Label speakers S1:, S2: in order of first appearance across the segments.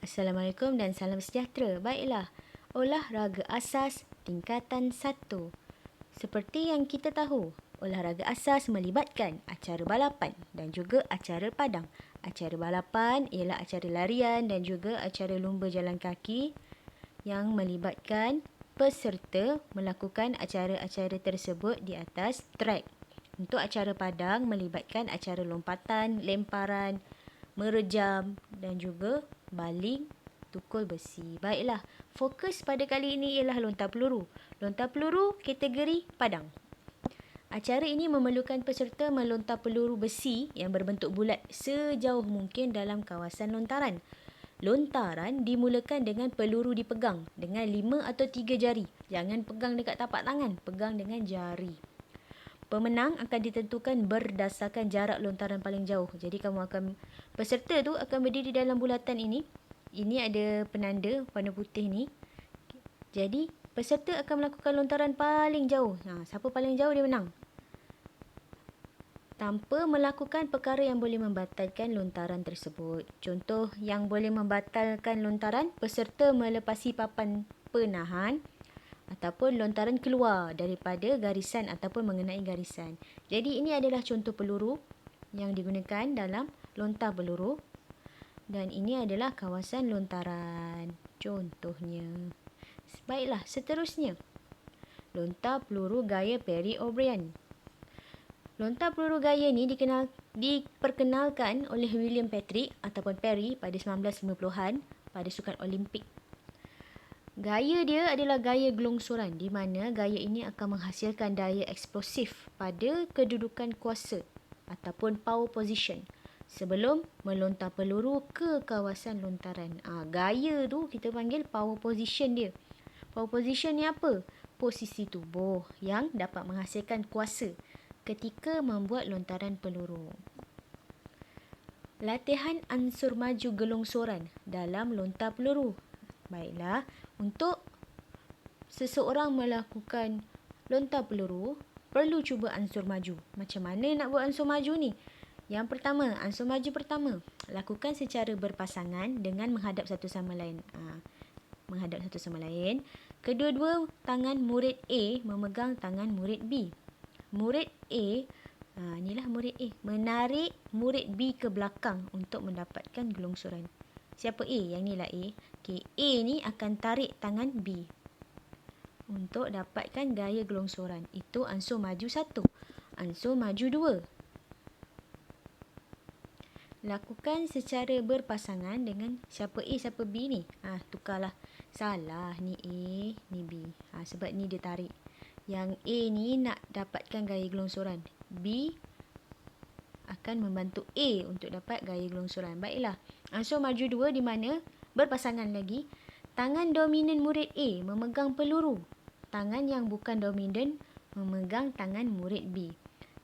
S1: Assalamualaikum dan salam sejahtera. Baiklah, olahraga asas tingkatan 1. Seperti yang kita tahu, olahraga asas melibatkan acara balapan dan juga acara padang. Acara balapan ialah acara larian dan juga acara lumba jalan kaki yang melibatkan peserta melakukan acara-acara tersebut di atas trek. Untuk acara padang melibatkan acara lompatan, lemparan, merejam dan juga baling tukul besi. Baiklah, fokus pada kali ini ialah lontar peluru. Lontar peluru kategori padang. Acara ini memerlukan peserta melontar peluru besi yang berbentuk bulat sejauh mungkin dalam kawasan lontaran. Lontaran dimulakan dengan peluru dipegang dengan 5 atau 3 jari. Jangan pegang dekat tapak tangan, pegang dengan jari. Pemenang akan ditentukan berdasarkan jarak lontaran paling jauh. Jadi peserta tu akan berdiri dalam bulatan ini. Ini ada penanda warna putih ni. Jadi peserta akan melakukan lontaran paling jauh. Siapa paling jauh dia menang. Tanpa melakukan perkara yang boleh membatalkan lontaran tersebut. Contoh yang boleh membatalkan lontaran, peserta melepasi papan penahan ataupun lontaran keluar daripada garisan ataupun mengenai garisan. Jadi ini adalah contoh peluru yang digunakan dalam lontar peluru dan ini adalah kawasan lontaran. Contohnya. Baiklah, seterusnya. Lontar peluru gaya Perry O'Brien. Lontar peluru gaya ni diperkenalkan oleh William Patrick ataupun Perry pada 1950-an pada Sukan Olimpik. Gaya dia adalah gaya gelongsoran di mana gaya ini akan menghasilkan daya eksplosif pada kedudukan kuasa ataupun power position sebelum melontar peluru ke kawasan lontaran. Gaya tu kita panggil power position dia. Power position ni apa? Posisi tubuh yang dapat menghasilkan kuasa ketika membuat lontaran peluru. Latihan ansur maju gelongsoran dalam lontar peluru. Baiklah, untuk seseorang melakukan lontar peluru, perlu cuba ansur maju. Macam mana nak buat ansur maju ni? Yang pertama, ansur maju pertama, lakukan secara berpasangan dengan menghadap satu sama lain. Menghadap satu sama lain. Kedua-dua tangan murid A memegang tangan murid B. Murid A, inilah murid A, menarik murid B ke belakang untuk mendapatkan gelongsoran. Siapa A? Yang ni lah A. Okay, A ni akan tarik tangan B untuk dapatkan gaya gelongsoran. Itu ansur maju 1. Ansur maju 2. Lakukan secara berpasangan dengan siapa A, siapa B ni. Tukarlah. Salah, ni A, ni B. Sebab ni dia tarik. Yang A ni nak dapatkan gaya gelongsoran. B akan membantu A untuk dapat gaya gelongsoran. Baiklah. Ansur maju 2 di mana berpasangan lagi. Tangan dominan murid A memegang peluru. Tangan yang bukan dominan memegang tangan murid B.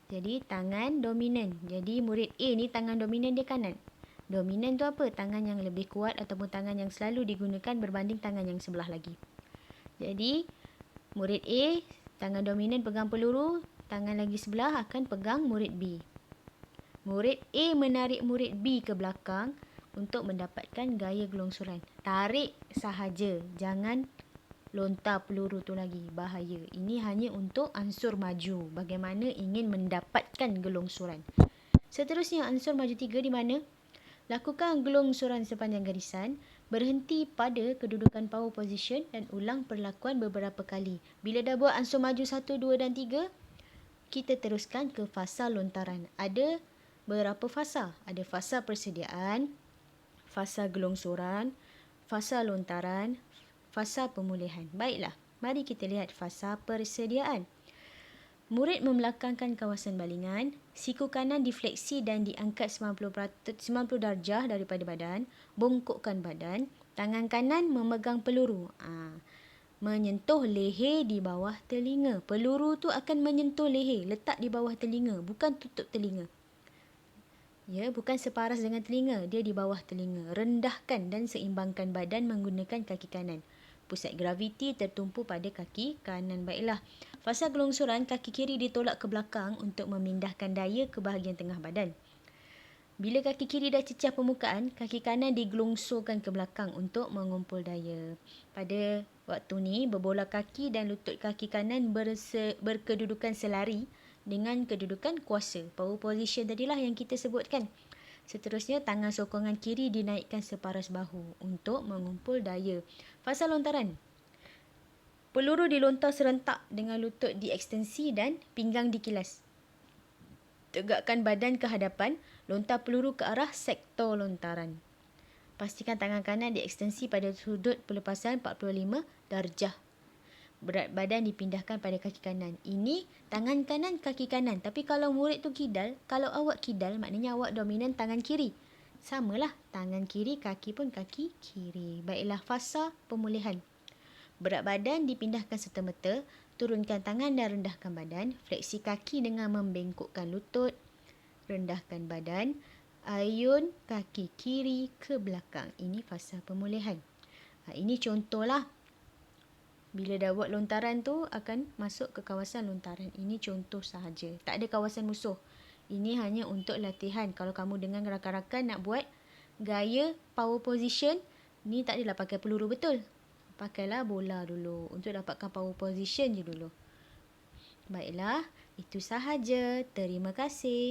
S1: Jadi tangan dominan. Jadi murid A ni tangan dominan dia kanan. Dominan tu apa? Tangan yang lebih kuat ataupun tangan yang selalu digunakan berbanding tangan yang sebelah lagi. Jadi murid A tangan dominan pegang peluru, tangan lagi sebelah akan pegang murid B. Murid A menarik murid B ke belakang untuk mendapatkan gaya gelongsoran. Tarik sahaja, jangan lontar peluru tu lagi. Bahaya. Ini hanya untuk ansur maju. Bagaimana ingin mendapatkan gelongsoran. Seterusnya ansur maju 3 di mana lakukan gelongsoran sepanjang garisan, berhenti pada kedudukan power position dan ulang perlakuan beberapa kali. Bila dah buat ansur maju 1, 2 dan 3, kita teruskan ke fasa lontaran. Ada berapa fasa? Ada fasa persediaan, fasa gelongsoran, fasa lontaran, fasa pemulihan. Baiklah, mari kita lihat fasa persediaan. Murid membelakangkan kawasan balingan, siku kanan difleksi dan diangkat 90 darjah daripada badan, bongkokkan badan, tangan kanan memegang peluru. Menyentuh leher di bawah telinga. Peluru tu akan menyentuh leher, letak di bawah telinga, bukan tutup telinga. Ya, bukan separas dengan telinga, dia di bawah telinga. Rendahkan dan seimbangkan badan menggunakan kaki kanan. Pusat graviti tertumpu pada kaki kanan. Baiklah. Fasa gelongsoran, kaki kiri ditolak ke belakang untuk memindahkan daya ke bahagian tengah badan. Bila kaki kiri dah cecah permukaan, kaki kanan digelongsorkan ke belakang untuk mengumpul daya. Pada waktu ni, berbola kaki dan lutut kaki kanan berkedudukan selari dengan kedudukan kuasa. Power position tadilah yang kita sebutkan. Seterusnya, tangan sokongan kiri dinaikkan separas bahu untuk mengumpul daya. Fasa lontaran. Peluru dilontar serentak dengan lutut diekstensi dan pinggang dikilas. Tegakkan badan ke hadapan, lontar peluru ke arah sektor lontaran. Pastikan tangan kanan diekstensi pada sudut pelepasan 45 darjah. Berat badan dipindahkan pada kaki kanan. Ini tangan kanan, kaki kanan. Tapi kalau murid tu kidal, kalau awak kidal, maknanya awak dominan tangan kiri. Samalah, tangan kiri, kaki pun kaki kiri. Baiklah, fasa pemulihan. Berat badan dipindahkan serta-merta, turunkan tangan dan rendahkan badan, fleksi kaki dengan membengkokkan lutut, rendahkan badan, ayun kaki kiri ke belakang. Ini fasa pemulihan. Ini contohlah. Bila dah buat lontaran tu akan masuk ke kawasan lontaran. Ini contoh sahaja. Tak ada kawasan musuh. Ini hanya untuk latihan. Kalau kamu dengan rakan-rakan nak buat gaya power position, ni tak adalah pakai peluru betul. Pakailah bola dulu untuk dapatkan power position je dulu. Baiklah, itu sahaja. Terima kasih.